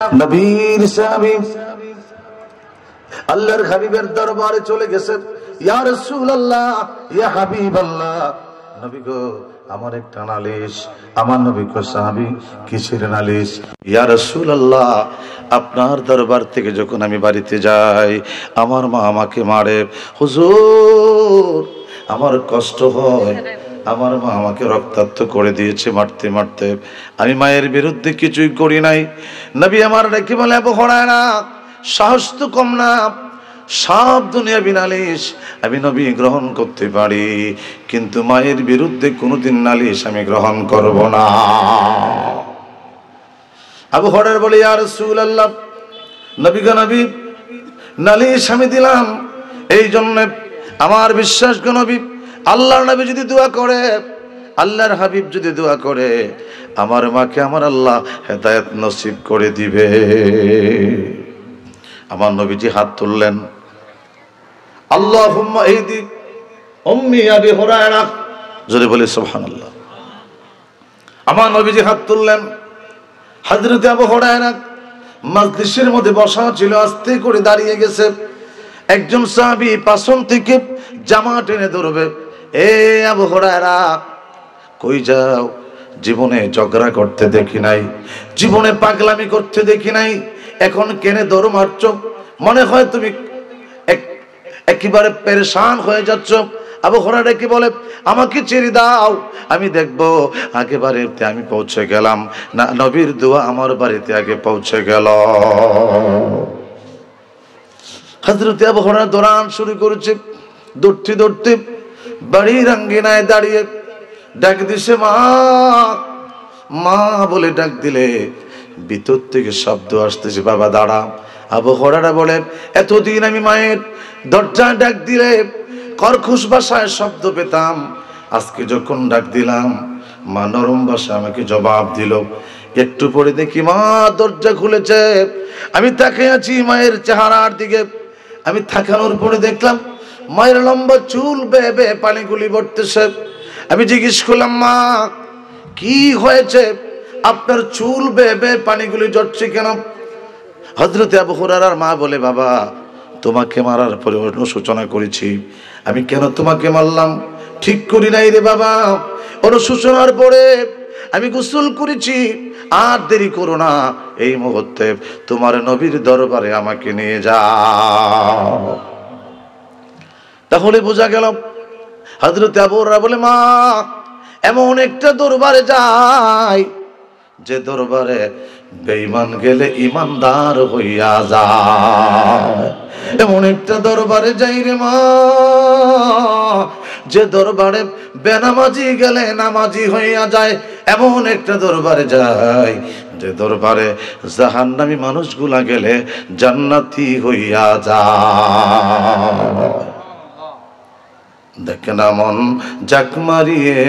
নবীর সাহাবী আল্লাহর হাবিবের দরবারে চলে গেছে। ইয়া রাসূলুল্লাহ, ইয়া হাবিবাল্লাহ, নবী গো আমার একটা নালিশ। আমার নবী গো সাহাবী কিসের নালিশ? ইয়া রাসূলুল্লাহ, আপনার দরবার থেকে যখন আমি বাড়িতে যাই আমার মা আমাকে মারে। হুজুর আমার কষ্ট হয়, আমার মা আমাকে রক্তাক্ত করে দিয়েছে মারতে মারতে। আমি মায়ের বিরুদ্ধে কিছুই করি নাই। নবী আমার ডেকে বলে, আবু হুরায়রা সাহস তো কম না, সব দুনিয়া বিনালিশ আমি নবী গ্রহণ করতে পারি, কিন্তু মায়ের বিরুদ্ধে কোনোদিন নালিশ আমি গ্রহণ করব না। আবু হুরায়রা বলে, ইয়া রাসূলুল্লাহ, নবী গো নবী নালিশ আমি দিলাম এই জন্য আমার বিশ্বাস গো নবী, আল্লাহর নবী যদি দোয়া করে, আল্লাহর হাবিব যদি দোয়া করে, আমার মাকে আমার আল্লাহ হেদায়েত নসিব করে দিবে। আমার নবীজি হাত তুললেন, আল্লাহুম্মা ইহদি উম্মি আবি হুরায়রা, জোরে বলে সুবহানাল্লাহ। আমার নবীজি হাত তুললেন। হযরত আবু হুরায়রা মজলিসের মধ্যে বসা ছিল, আস্তে করে দাঁড়িয়ে গেছে। একজন সাহাবী পাশন থেকে জামা টেনে ধরবে, এ আবু হুরায়রা কই যাও? জীবনে ঝগড়া করতে দেখি নাই, জীবনে পাগলামি করতে দেখি নাই, এখন কেনে দৌড় মারছ? মনে হয় তুমি একেবারে পেরেশান হয়ে যাচ্ছ। আবু হুরায়রা কি বলে, আমাকে ছেড়ে দাও, আমি দেখবো আগে বাড়িতে আমি পৌঁছে গেলাম না নবীর দোয়া আমার বাড়িতে আগে পৌঁছে গেল। হযরত আবু হুরায়রা দৌড়ান শুরু করেছে। দৌড়তে দৌড়তে বাড়ির আঙ্গিনায় দাঁড়িয়ে ডাক দিছে, মা মা বলে ডাক দিলে ভিতর থেকে শব্দ আসতেছে, বাবা দাঁড়া। আবু হুরায়রা বলে, এতদিন আমি মায়ের দরজা ডাক দিলে কর্কশ ভাষায় শব্দ পেতাম, আজকে যখন ডাক দিলাম মা নরম ভাষায় আমাকে জবাব দিল। একটু পরে দেখি মা দরজা খুলেছে। আমি তাকিয়ে আছি মায়ের চেহারার দিকে। আমি তাকানোর পরে দেখলাম মায়ের লম্বা চুল বেয়ে বেয়ে পানিগুলি পড়তেছে। আমি জিজ্ঞেস করলাম, মা কি হয়েছে? আপনার চুল বেয়ে বেয়ে পানিগুলি ঝরছে কেন? হযরত আবু হুরায়রার মা বলে, বাবা তোমাকে মারার পরে অনুশোচনা করেছি। আমি কেন তোমাকে মারলাম ঠিক করি নাই রে বাবা। অনুশোচনার পরে আমি গোসল করেছি। আর দেরি করো না, এই মুহূর্তে তোমার নবীর দরবারে আমাকে নিয়ে যাও। তাহলে বোঝা গেল হযরত আবু হুরায়রা বলে, মা এমন একটা দরবারে যাই যে দরবারে বেঈমান গেলে ইমানদার হইয়া যায়। এমন একটা দরবারে যাই রে মা যে দরবারে বেনামাজি গেলে নামাজি হইয়া যায়। এমন একটা দরবারে যাই যে দরবারে জাহান্নামী মানুষগুলা গেলে জান্নাতি হইয়া যায়। দেখে না মন জাক মারিয়ে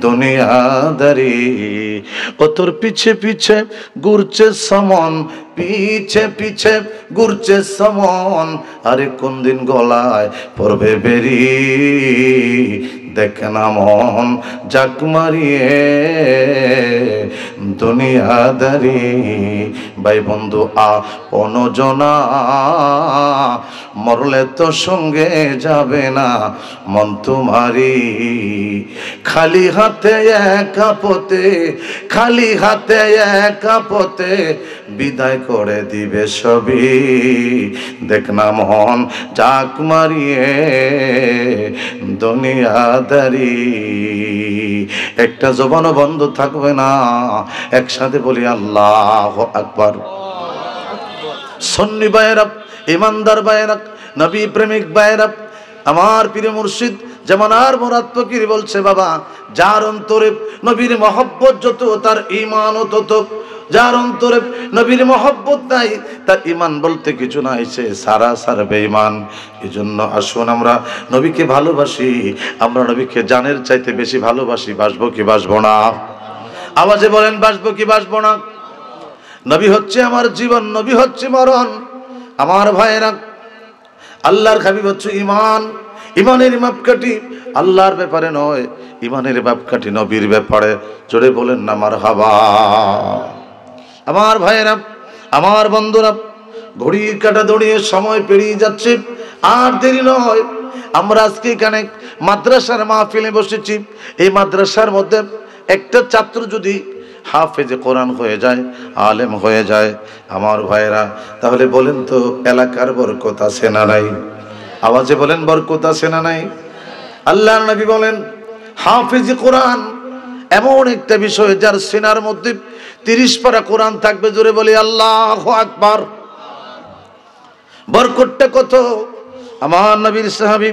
দুনিয়াদারি, ও তোর পিছে পিছে ঘুরছে সমন, পিছে পিছে ঘুরছে সমন, আরে কোন দিন গলায় পড়বে বেরি। দেখে না মন জাক মারিয়ে দুনিয়াদারি। ভাই বন্ধু আপনজনা মরলে তো সঙ্গে যাবে না মন তোমারি। খালি হাতে একা পথে, খালি হাতে একা পথে বিদায় করে দিবে সবই। দেখ না মন জাক মারিয়ে দুনিয়াদারি। একটা জবানও বন্ধ থাকবে না, একসাথে বলি আল্লাহু আকবার। সুন্নি ভাইরা, ইমানদার ভাইরা, নবী প্রেমিক ভাইরা, আমার প্রিয় মুর্শিদ জামানার মুরাদ ফকির বলছে, বাবা যার অন্তরে নবীর মহব্বত যত তার ঈমানও তত। যার অন্তরে নবীর মহব্বত নাই তার ঈমান বলতে কিছু নাই, সে সারাসার বেঈমান। এজন্য আসুন আমরা নবীকে ভালোবাসি, আমরা নবীকে জানের চাইতে বেশি ভালোবাসি। বাসবো কি বাসবো না? আওয়াজে বলেন, বাসবো কি বাসবো না? নবী হচ্ছে আমার জীবন, নবী হচ্ছে মরণ। আমার ভাইয়েরা, আল্লাহর হাবিব হচ্ছে ঈমান। ঈমানের মাপকাঠি আল্লাহর ব্যাপারে নয়, ঈমানের মাপকাঠি নবীর ব্যাপারে। জোরে বলেন না মারহাবা। আমার ভাইয়েরা, আমার বন্ধুরা, ঘড়ির কাঁটা দৌড়িয়ে সময় পেরিয়ে যাচ্ছে, আর দেরি নয়। আমরা আজকে এখানে মাদ্রাসার মাহফিলে বসেছি। এই মাদ্রাসার মধ্যে একটা ছাত্র যদি হাফেজে কোরআন হয়ে যায়, আলেম হয়ে যায়, আমার ভাইয়েরা, তাহলে বলেন তো এলাকার বরকত আছে না নাই? আওয়াজে বলেন, বরকত আছে না নাই? আল্লাহর নবী বলেন হাফেজে কোরআন এমন একটা বিষয় যার সিনার মধ্যে 30 পারা কোরআন থাকবে। জোরে বলি আল্লাহু আকবার। বরকতটা কত! আমার নবীর সাহাবী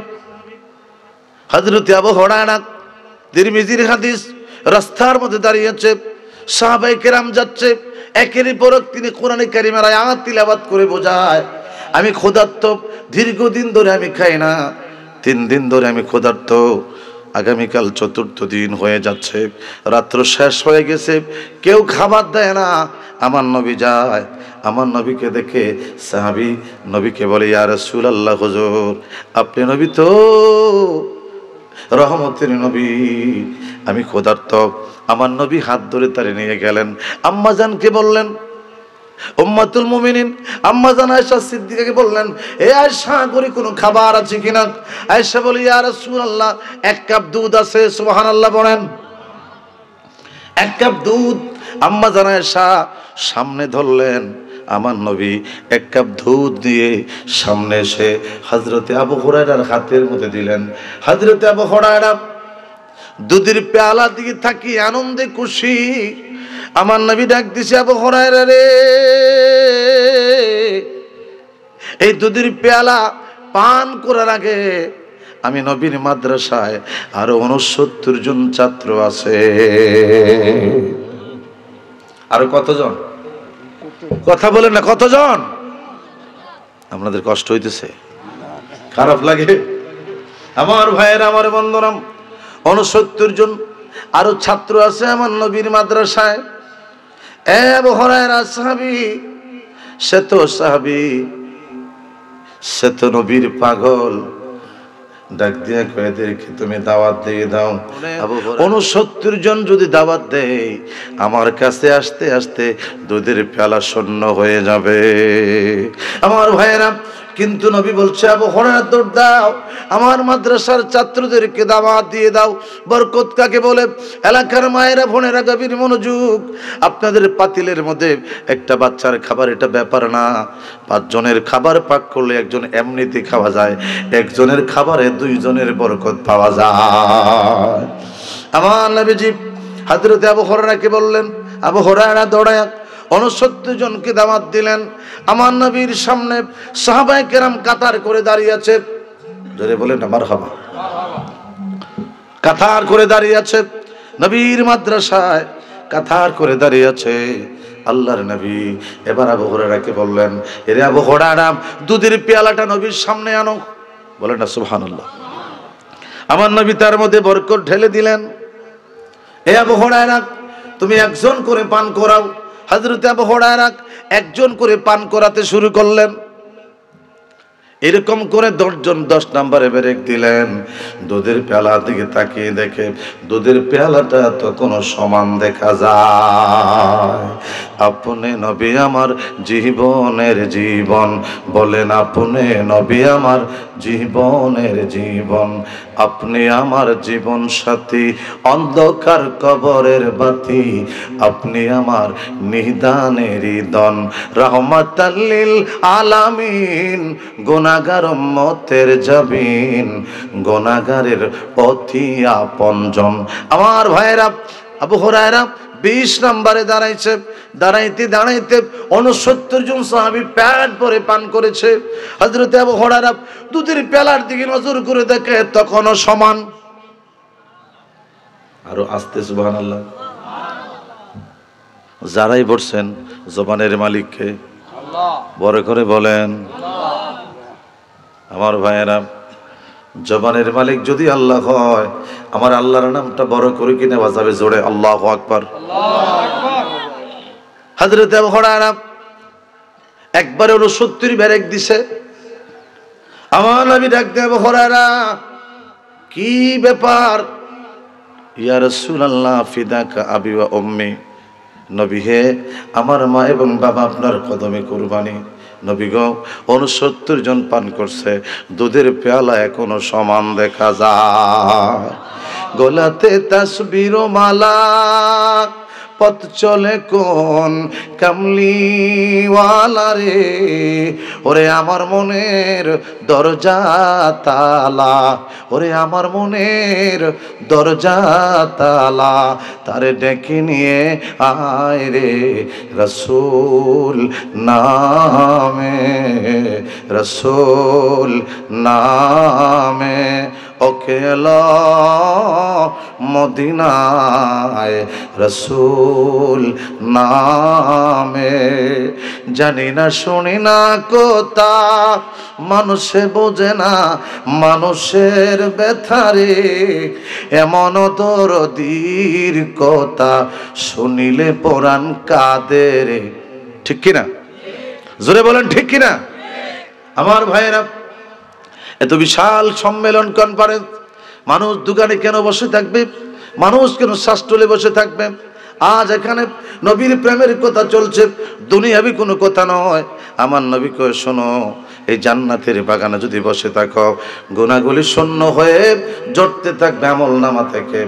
হযরত আবু হুরায়রা, তিরমিজির হাদিস, রাস্তার মধ্যে দাঁড়িয়েছে, সাহাবায়ে কেরাম যাচ্ছে, একের পর এক তিনি কোরআনে কারিমের আয়াত তিলাওয়াত করে বোঝায়, আমি ক্ষুধার্ত, দীর্ঘদিন ধরে আমি খাই না, 3 দিন ধরে আমি ক্ষুধার্ত, আগামীকাল 4র্থ দিন হয়ে যাচ্ছে, রাত্র শেষ হয়ে গেছে, কেউ খাবার দেয় না। আমার নবী যায়, আমার নবীকে দেখে সাহাবী নবীকে বলে, ইয়া রাসূলুল্লাহ, হুজুর আপনি নবী তো রহমতের নবী, আমি ক্ষুধার্ত। আমার নবী হাত ধরে তারে নিয়ে গেলেন, আম্মাজানকে বললেন, উম্মাতুল মুমিনিন আম্মাজান আয়েশা সিদ্দিকাকে বললেন, এ আয়েশা, করে কোনো খাবার আছে কিনা? আয়েশা বলে, ইয়া রাসূলুল্লাহ 1 কাপ দুধ আছে। সুবহানাল্লাহ বলেন। 1 কাপ দুধ আম্মাজান আয়েশা সামনে ধরলেন, আমার নবী 1 কাপ দুধ দিয়ে সামনে এসে হযরতে আবু হুরায়রার হাতের মধ্যে দিলেন। হযরতে আবু হুরায়রা দুধের পেয়ালা দিকে তাকিয়ে আনন্দে খুশি। আমার নবী ডাক দিছে, আবু হুরায়রা রে, এই দুধের পেয়ালা পান করার আগে আমি নবীর মাদ্রাসায় আরো 69 জন ছাত্র আছে। আরো কতজন? কথা বলেন না, কতজন? আপনাদের কষ্ট হইতেছে? খারাপ লাগে? আমার ভাইয়ের, আমার বন্ধুরা, 69 জন আরো ছাত্র আছে আমার নবীর মাদ্রাসায়। আবু হুরায়রা সাহাবী, সে তো সাহাবী, সে তো নবীর পাগল। ডাক দিয়ে কয়ে, এদেরকে তুমি দাওয়াত দিয়ে দাও। 69 জন যদি দাওয়াত দেয়, আমার কাছে আসতে আসতে দুধের পেয়ালা শূন্য হয়ে যাবে। আমার ভাইয়েরা, কিন্তু নবী বলছে, আবু হুরায়রা দৌড় দাও, আমার মাদ্রাসার ছাত্রদেরকে দাওয়াত দিয়ে দাও। বরকত কাকে বলে? এলাকার মায়েরা, বোনেরা, গভীর মনোযোগ। আপনাদের পাতিলের মধ্যে একটা বাচ্চার খাবার, এটা ব্যাপার না। 5 জনের খাবার পাক করলে একজন এমনিতে খাওয়া যায়, একজনের খাবারে 2 জনের বরকত পাওয়া যায়। আমার নবীজি হযরত আবু হুরায়রাকে বললেন, আবু হুরায়রা দৌড়ায় 69 জনকে দাওয়াত দিলেন। আমার নবীর সামনে সাহাবায়ে কেরাম কাতার করে দাঁড়িয়ে আছে। জোরে বলেন না মারহাবা। কাতার করে দাঁড়িয়ে আছে নবীর মাদ্রাসায়, কাতার করে দাঁড়িয়ে আছে। আল্লাহর নবী এবার আবু হুরায়রাকে বললেন, এরে আবু হুরায়রা, দুধের পেয়ালাটা নবীর সামনে আনো। বলেন না সুবহানাল্লাহ। আমার নবী তার মধ্যে বরকত ঢেলে দিলেন। এ আবু হুরায়রা, তুমি একজন করে পান করাও। হযরত আবু হুরায়রা একজন করে পান করাতে শুরু করলেন। এরকম করে 10 জন 10 নম্বরে ব্রেক দিলেন। দুধের পেয়ালার দিকে তাকিয়ে দেখে দুধের পেয়ালাটা তখন সমান দেখা যায়। আপনি নবী আমার জীবনের জীবন, বলেন আপনি নবী আমার জীবনের জীবন, আপনি আমার জীবন সাথী, অন্ধকার কবরের বাতি, আপনি আমার নিদানের দন, রহমাতাল লিল আলামিন, গুনাহগার উম্মতের জাবিন, গুনাহগারের অতি আপনজন। আমার ভাইরা, আবু হুরায়রা 20 নম্বরে দাঁড়াইছে। দাঁড়াইতে দাঁড়াইতে 69 জন সাহাবী পেট ভরে পান করেছে। হযরত আবু হুরায়রা দুধের পেয়ালার দিকে নজর করে দেখে তখনও সমান। আরো আস্তে সুবহানাল্লাহ। যারাই বলছেন জবানের মালিককে আল্লাহ, বড় করে বলেন আল্লাহ। আমার ভাইয়েরা, জবানের মালিক যদি আল্লাহ হয়, আমার আল্লাহর নামটা বড় করে কি নেওয়া যাবে? জোরে আল্লাহু আকবার। হযরত আবু হুরায়রা একবারে 69 ব্রেক দিছে। আমার নবী ডাক দিয়ে, আবু হুরায়রা কি ব্যাপার? ইয়া রাসূলুল্লাহ, ফিদাকা আবি ওয়া উম্মি, নবী হে, আমার মা এবং বাবা আপনার কদমে কুরবানি। নবী গো, 69 জন পান করছে, দুধের পেয়ালা এখনো সমান দেখা যায়। গলাতে তাসবির মালা, পথ চলে কোন কামলিওয়ালা রে, ওরে আমার মনের দরজা তালা, ওরে আমার মনের দরজা তালা, তারে ডেকে নিয়ে আয় রে রসুল নামে, রসুল নামে, ওকে এলো মদিনায় রসুল নামে। জানি না শুনি না কথা, মানুষে বোঝে না মানুষের ব্যথারে, এমন দরদির কথা শুনিলে পরাণ কাঁদে রে। ঠিক কিনা? জোরে বলেন ঠিক কিনা? আমার ভাইয়েরা, এত বিশাল সম্মেলন কনফারেন্স, মানুষ দোকানে কেন বসে থাকবে? মানুষ কেন শাস্ত্রলে বসে থাকবে? আজ এখানে নবীর প্রেমের কথা চলছে, দুনিয়াবি কোনো কথা নয়। আমার নবী কয়ে শোনো, এই জান্নাতের বাগানে যদি বসে থাকো, গুনাহগুলি শূন্য হয়ে জড়তে থাকবে আমল নামা থেকে।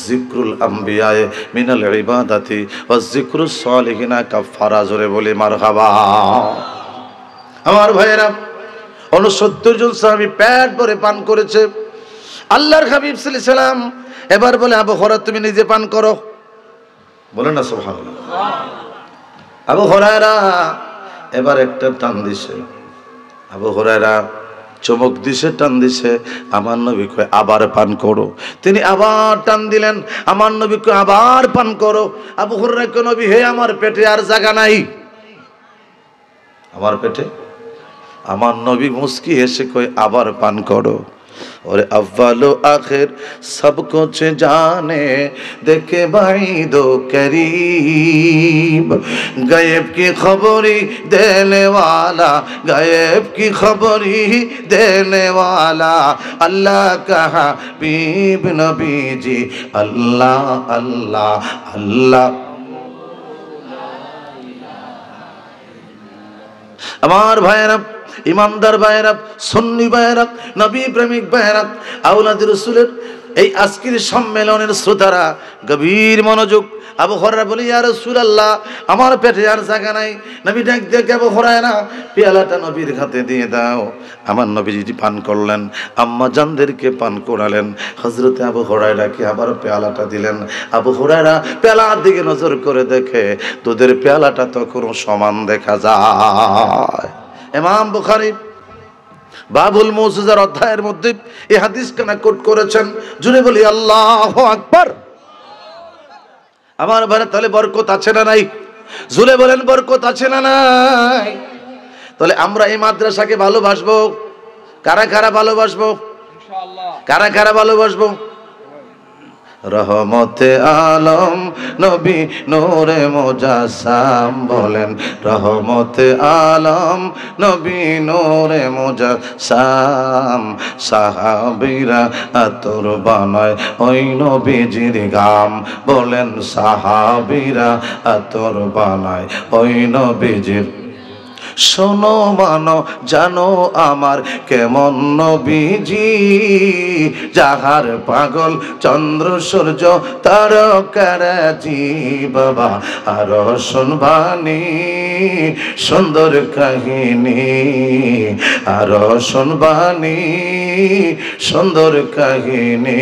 জিক্রুল আম্বিয়ায়ে মিনাল ইবাদাতি ওয়া জিক্রুস সালিহিনা কাফারা। জোরে বলি মারহাবা। আমার ভাইয়েরা, 69 জন সাহাবী পেট ভরে পান করেছে। আল্লাহর হাবিব সাল্লাল্লাহু আলাইহি সাল্লাম এবার বলে, আবু হুরায়রা তুমি নিজে পান করো। বলেন না সুবহানাল্লাহ। আবু হুরায়রা এবার একটা টান দিছে, আবু হুরায়রা চমক দিছে, টান দিছে। আমার নবী কয় আবার পান করো। তিনি আবার টান দিলেন, আমার নবী কয় আবার পান করো। আবু হুরায়রা কয় নবী হে, আমার পেটে আর জায়গা নাই। আমার পেটে? আমার নবী মুস্কি হেসে কয় আবার পান করো। और अव्वल आखिर सब कुछ जाने देखे बाइदो करीब, गायब की खबरी देने वाला, गायब की खबरी देने वाला, अल्लाह का हबीब नबी जी, अल्लाह अल्लाह अल्लाह। আমার ভাইয়েরা, ইমানদার ভাইয়েরা, সুন্নি ভাইয়েরা, নবী প্রেমিক ভাইয়েরা, আওলাদ রাসূলের এই আজকের সম্মেলনের শ্রোতারা, গভীর মনোযোগ। আবু হুরায়রা বলে, ইয়া রাসূলুল্লাহ, আমার পেটে আর জায়গা নাই। নবী ডাক দিয়ে, আবু হুরায়রা পেয়ালাটা নবীর হাতে দিয়ে দাও। আমার নবীজি পান করলেন, আম্মা জানদেরকে পান করালেন। হযরতে আবু হুরায়রাকে আবার পেয়ালাটা দিলেন। আবু হুরায়রা পেয়ালার দিকে নজর করে দেখে, দুধের পেয়ালাটা তখনও সমান দেখা যায়। ইমাম বুখারী বাবুল মুজিজার অধ্যায়ের মধ্যে এই হাদিসখানা কোট করেছেন। জুড়ে বলি আল্লাহু আকবার। আমার ভাই, তাহলে বরকত আছে না নাই? জুড়ে বলেন বরকত আছে না নাই? তাহলে আমরা এই মাদ্রাসাকে ভালোবাসবো। কারা কারা ভালোবাসবো? ইনশাআল্লাহ। কারা কারা ভালোবাসবো? রহমতে আলম নবী নূরে মুজাসসাম, বলেন রহমতে আলম নবী নূরে মুজাসসাম। সাহাবীরা আতর বানায় ওই নবীজির গাম, বলেন সাহাবীরা আতর বানায় ওই নবীজির। শোনো মানো জানো আমার কেমন নবীজি, যাহার পাগল চন্দ্র সূর্য তারকারাজি। বাবা আর শুনবানি সুন্দর কাহিনী, আর শুনবানি সুন্দর কাহিনী।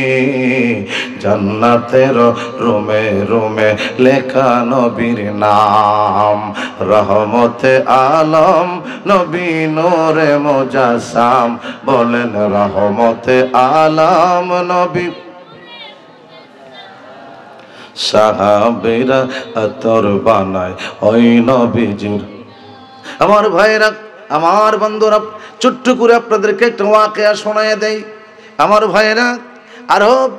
জান্নাতের রুমে রুমে লেখা নবীর নাম, রহমতে আলম নবী নূরে মুজাসসাম, বলেন রহমতে আলম নবী। সাহাবীরা আতর বানায় ওই নবীজির। আমার ভাইরা, আমার বন্ধুরা, ছোট্ট করে আপনাদেরকে একটা ওয়াকিয়া শোনায় দেই। আমার ভাইরা, আরব,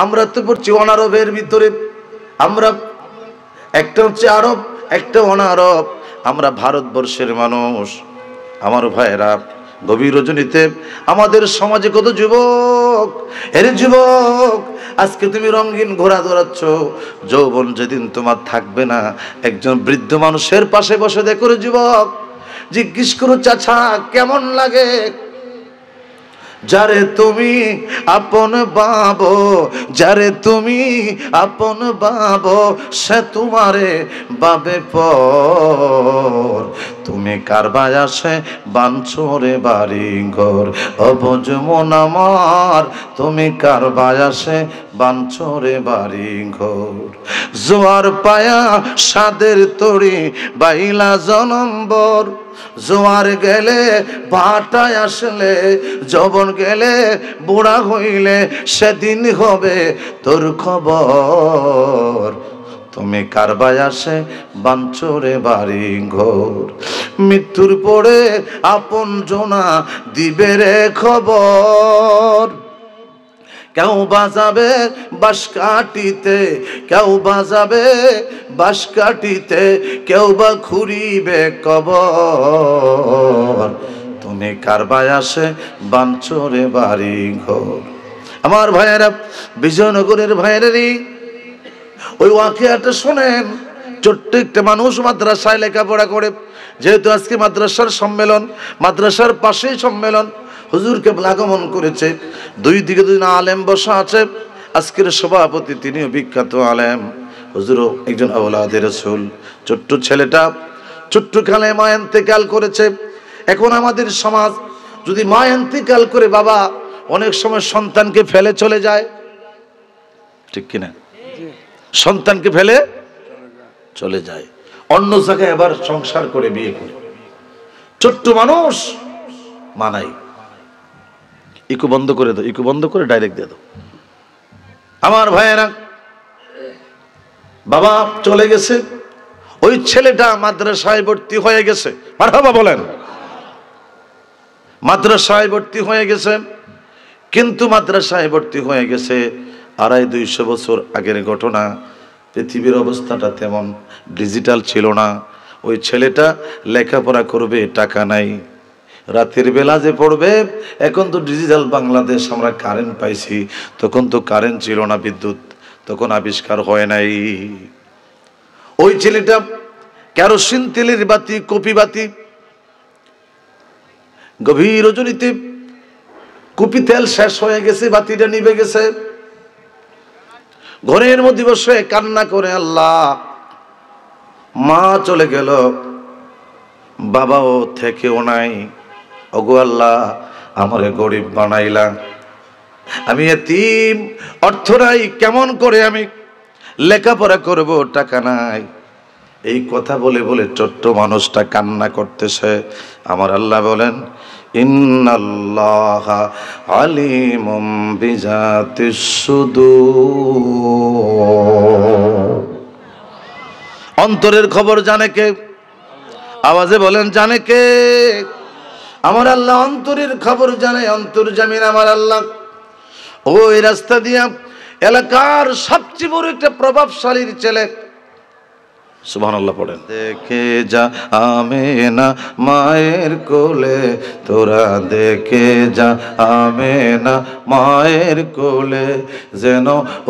আমরা তো পড়ছি অনারবের ভিতরে। আমরা একটা হচ্ছে আরব, একটা অনারব। আমরা ভারতবর্ষের মানুষ। আমার ভাইরা, গভীর রজনীতে আমাদের সমাজে কত যুবক, এর যুবক আজকে তুমি রঙিন ঘোড়া দৌড়াচ্ছ, যৌবন যেদিন তোমার থাকবে না, একজন বৃদ্ধ মানুষের পাশে বসে দেখো রে যুবক, জিজ্ঞেস করো চাচা কেমন লাগে, যারে তুমি আপন ভাবো, যারে তুমি আপন ভাবো, সে তোমারে বাবে পর, তুমি কার বায়াসে বাঞ্ছরে বাড়ি ঘর, অবুঝ মন আমার তুমি কার বায়াসে বাঞ্ছরে বাড়ি ঘর, জোয়ার পায়া সাদের তরি বাইলা জনম্বর, জোয়ার গেলে ভাটায় আসলে, যৌবন গেলে বুড়া হইলে সেদিন হবে তোর খবর, তুমি কার বায়াসে বাঞ্ছরে বাড়ি ঘর, মৃত্যুর পরে আপন জনা দিবে রে খবর, কেউ বাজাবে বাঁশ কাটিতে, কেউ বাজাবে বাঁশ কাটিতে, কেউ বা খুঁড়িবে কবর, তুমি কার বায়াসে বাঞ্ছরে বাড়ি ঘর। আমার ভাইয়েরা, বিজয়নগরের ভাইয়েরাই ওই ওয়াকিয়াটা শোনেন। ছোট্ট একটা মানুষ মাদ্রাসায় লেখাপড়া করে, যেহেতু আজকে মাদ্রাসার সম্মেলন, মাদ্রাসার পাশেই সম্মেলন, হুজুরকে আগমন করেছে, দুই দিকে দুই আলেম বসা আছে। আজকের সভাপতি তিনিও বিখ্যাত আলেম, হুজুরও একজন আওলাদে রাসূল। ছোট্ট ছেলেটা ছোট্ট কালে মা ইন্তেকাল করেছে। এখন আমাদের সমাজ যদি মা ইন্তেকাল করে, বাবা অনেক সময় সন্তানকে ফেলে চলে যায়, ঠিক কিনা? সন্তানকে ফেলে চলে যায়, অন্য জায়গায় আবার সংসার করে বিয়ে করে। ছোট্ট মানুষ মানাই, ইকো বন্ধ করে দাও, ইকো বন্ধ করে ডাইরেক্ট দিয়ে দাও। আমার ভাইয়েরা, বাবা চলে গেছে, ওই ছেলেটা মাদ্রাসায় ভর্তি হয়ে গেছে। মারহাবা বলেন। মাদ্রাসায় ভর্তি হয়ে গেছে, কিন্তু মাদ্রাসায় ভর্তি হয়ে গেছে 250 বছর আগের ঘটনা। পৃথিবীর অবস্থাটা তেমন ডিজিটাল ছিল না। ওই ছেলেটা লেখাপড়া করবে, টাকা নাই, রাতের বেলা যে পড়বে। এখন তো ডিজিটাল বাংলাদেশ, আমরা কারেন্ট পাইছি, তখন তো কারেন্ট ছিল না, বিদ্যুৎ তখন আবিষ্কার হয় নাই। ওই ছেলেটা কেরোসিন তেলের বাতি, কপি বাতি, গভীর রজনীতে কপি তেল শেষ হয়ে গেছে, বাতিটা নিভে গেছে। ঘরের মধ্যে বসে কান্না করে, আল্লাহ, মা চলে গেল, বাবাও থেকেও নাই, ওগো আল্লাহ আমারে গরিব বানাইলা, আমি এতিম, অর্থ নাই, কেমন করে আমি লেখাপড়া করব, টাকা নাই। এই কথা বলে বলে ছোট্ট মানুষটা কান্না করতেছে। আমার আল্লাহ বলেন, ইন্নাল্লাহা আলিমুম বিজাতিস সুদূর, অন্তরের খবর জানে কে? আওয়াজে বলেন, জানে কে? আমার আল্লাহ অন্তরের খবর জানে, অন্তর্জামিন আমার আল্লাহ। ওই রাস্তা দিয়া এলাকার সবচেয়ে বড় একটা প্রভাবশালীর ছেলে, সুবহানাল্লাহ পড়েন, দেখে যা আমেনা মায়ের কোলে, তোরা দেখে যা আমেনা মায়ের কোলে, যেন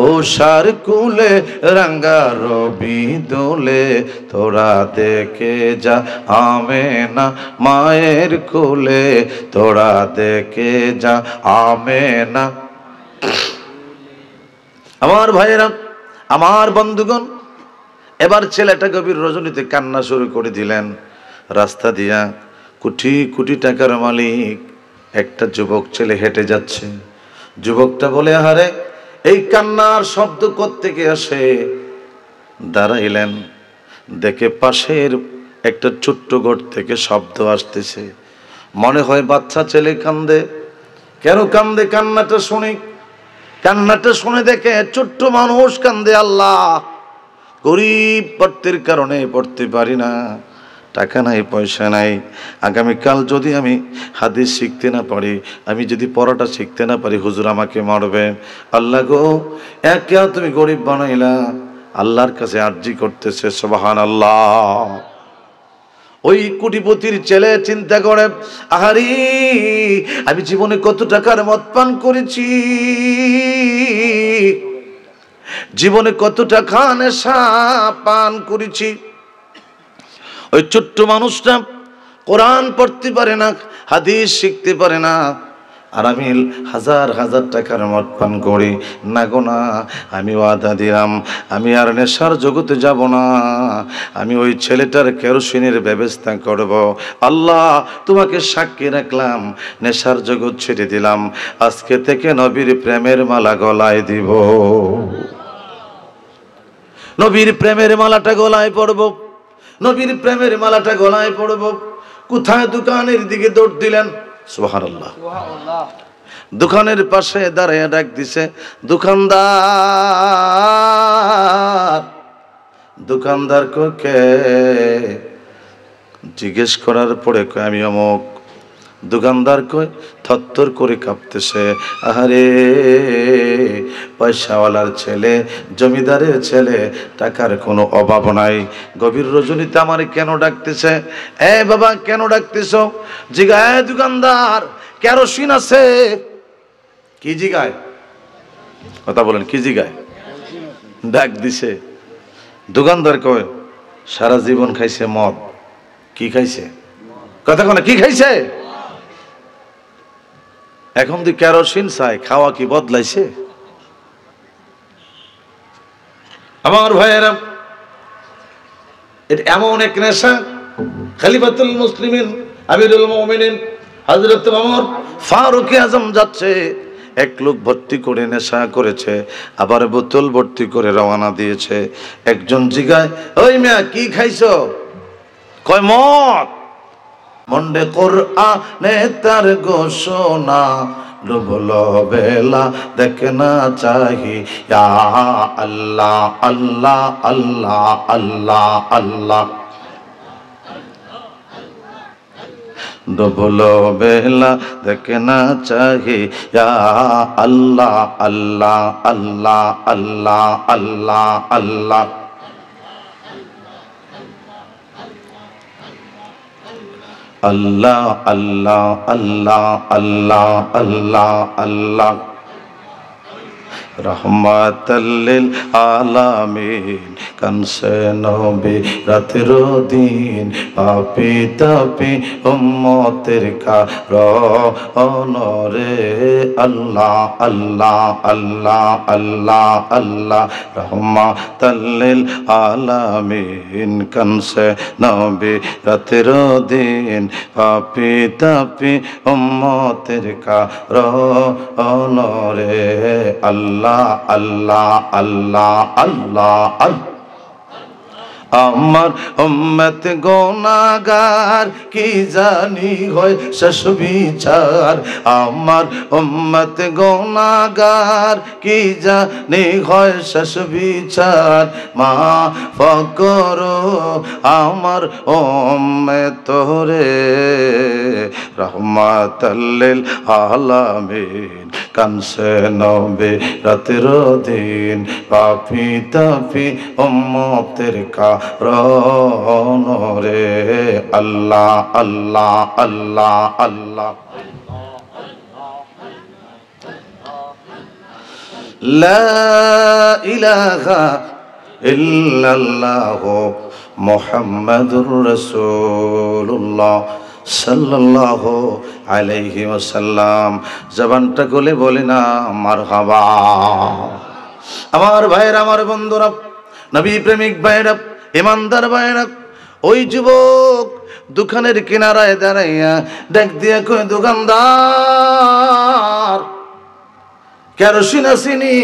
ওষার কুলে রাঙ্গা রবি দোলে, তোরা দেখে যা আমেনা মায়ের কোলে, তোরা দেখে যা আমেনা। আমার ভাইয়েরা, আমার বন্ধুগণ, এবার ছেলেটা গভীর রজনীতে কান্না শুরু করে দিলেন। রাস্তা দিয়া কোটি কোটি টাকার মালিক একটা যুবক ছেলে হেঁটে যাচ্ছে। যুবকটা বলে, আরে এই কান্নার শব্দ কোত্থেকে আসে? দাঁড়াইলেন, দেখে পাশের একটা ছোট্ট ঘর থেকে শব্দ আসতেছে। মনে হয় বাচ্চা ছেলে কান্দে। কেন কান্দে? কান্নাটা শুনি, কান্নাটা শুনে দেখে ছোট্ট মানুষ কান্দে, আল্লাহ গরিব, পড়তের কারণে পড়তে পারি না, টাকা নাই, পয়সা নাই, আগামীকাল যদি আমি হাদিস শিখতে না পারি, আমি যদি পড়াটা শিখতে না পারি, হুজুর আমাকে মারবে। আল্লাহ গো, একে তুমি গরিব বানাইলা। আল্লাহর কাছে আরজি করতেছে, সুবহানাল্লাহ। ওই কোটিপতির ছেলে চিন্তা করে, আহারে আমি জীবনে কত টাকার মদ পান করেছি, জীবনে কত টাকা নেশা পান করেছি। ওই ছোট্ট মানুষটা কোরআন পড়তে পারে না, হাদিস শিখতে পারে না, আর আমি হাজার হাজার টাকার মদ পান করি। না গো না, আমি ওয়াদা দিলাম আমি আর নেশার জগতে যাব না, আমি ওই ছেলেটার কেরোসিনের ব্যবস্থা করব। আল্লাহ তোমাকে সাক্ষী রাখলাম, নেশার জগৎ ছেড়ে দিলাম, আজকে থেকে নবীর প্রেমের মালা গলায় দিব, নবীর প্রেমের মালাটা গলায় পড়ব, নবীর প্রেমের মালাটা গলায় পড়ব। কোথায়? দোকানের দিকে দৌড় দিলেন। সুবহানাল্লাহ। দোকানের পাশে দাঁড়িয়ে ডাক দিছে, দোকানদার। দোকানদার কে? জিজ্ঞেস করার পরে কয় আমি অমুক। দোকানদার কয় থরথর করে কাঁপতেছে, আহারে পয়সাওয়ালার ছেলে, জমিদারের ছেলে, টাকার কোনো অভাব নাই। গভীর রজনীতে আমারে কেন ডাকতেছে? এ বাবা কেন ডাকতেছ? জিগায় দোকানদার কেরোসিন আছে? কি জিগায়? কথা বলেন, কি জিগায়? ডাক দিছে। দোকানদার কয় সারা জীবন খাইছে মদ। কি খাইছে? কথা কয় না, কি খাইছে? এখন তুই কেরোসিন চাই, খাওয়া কি বদলাইছে? আমার ভাইয়েরা, এটা এমন এক নেশা, খলিফাতুল মুসলিমিন আমিরুল মুমিনিন হযরত ওমর ফারুক আজম যাচ্ছে, এক লোক ভর্তি করে নেশা করেছে, আবার বোতল ভর্তি করে রওনা দিয়েছে। একজন জিগায়, ওই মিয়া কি খাইছো? কয় মদ। মন্ডে কোরআনে তার ঘোষণা, ডুবলো বেলা দেখে না চাহি, ইয়া আল্লাহ আল্লাহ আল্লাহ আল্লাহ আল্লাহ। ডুবলো বেলা দেখে না চাহি, ইয়া আল্লাহ আল্লাহ আল্লাহ আল্লাহ আল্লাহ আল্লাহ। আল্লাহ আল্লাহ আল্লাহ আল্লাহ আল্লাহ আল্লাহ। রহমাতাল লিল আলামিন কানসে নবী রাতের দিন, পাপী তাপী উম্মতের কারণে। আল্লাহ আল্লাহ আল্লাহ আল্লাহ আল্লাহ। রহমাতাল লিল আলামিন কানসে নবী রাতের দিন, পাপী তাপী উম্মতের কারণে। আল্লাহ আল্লাহ আল্লাহ আল্লাহ আল্লাহ। আমার উম্মত গুনাহগার, কি জানি হয় শেষ বিচার। আমার উম্মত গুনাহগার, কি জানি হয় শেষ বিচার। মাফ করো আমার উম্মত রে, রহমাতাল লিল আলামিন কানসে নবী রাতের দিন, পাপী তাপী উম্মতের কারণে। আল্লাহ আল্লাহ আল্লাহ আল্লাহ। লা ইলাহা ইল্লাল্লাহ মুহাম্মাদুর রাসূলুল্লাহ সাল্লাল্লাহু আলাইহি ওয়াসাল্লাম। জবানটা খুলে বলি না মারহাবা। আমার ভাইরা, আমার বন্ধুরা, নবী প্রেমিক ভাইরা, ইমানদার ভাইরা, ওই যুবক দোকানের কিনারায় দাঁড়াইয়া ডাক দিয়া কয়, দোকানদার কেরোসিন আসেনি?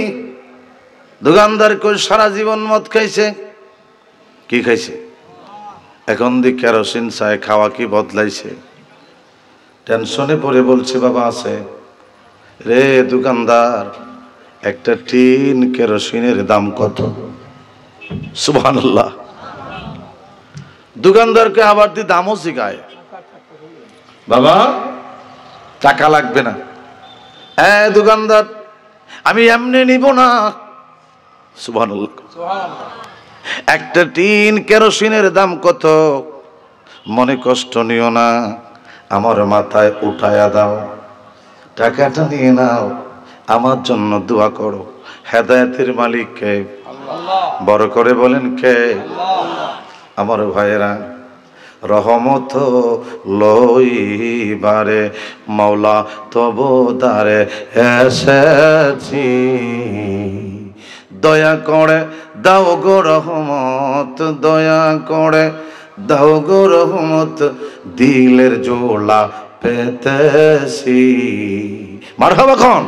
দোকানদার কয় সারা জীবন মদ খাইছে। কি খাইছে? এখন দি কেরোসিন চায়, খাওয়া কি বদলাইছে? টেনশনে পড়ে বলছে, বাবা আছে রে দোকানদার, একটা টিন কেরোসিনের দাম কত? সুবহানাল্লাহ। দোকানদারকে আবার দি দামও শিখায়, বাবা টাকা লাগবে না। হ্যাঁ দোকানদার, আমি এমনি নিব না। সুবহানাল্লাহ। একটা টিন কেরোসিনের দাম কত? মনে কষ্ট নিও না, আমার মাথায় উঠায়া দাও, টাকাটা নিয়ে নাও, আমার জন্য দোয়া করো। হেদায়েতের মালিক কে? বড় করে বলেন কে? আমার ভাইয়েরা, রহমত লইবারে মাওলা তব দ্বারে এসেছি, দয়া করে দাও গো রহমত, দয়া করে দাও গো রহমত, দিলের জোলা পেতেছি। মারহাবা খন।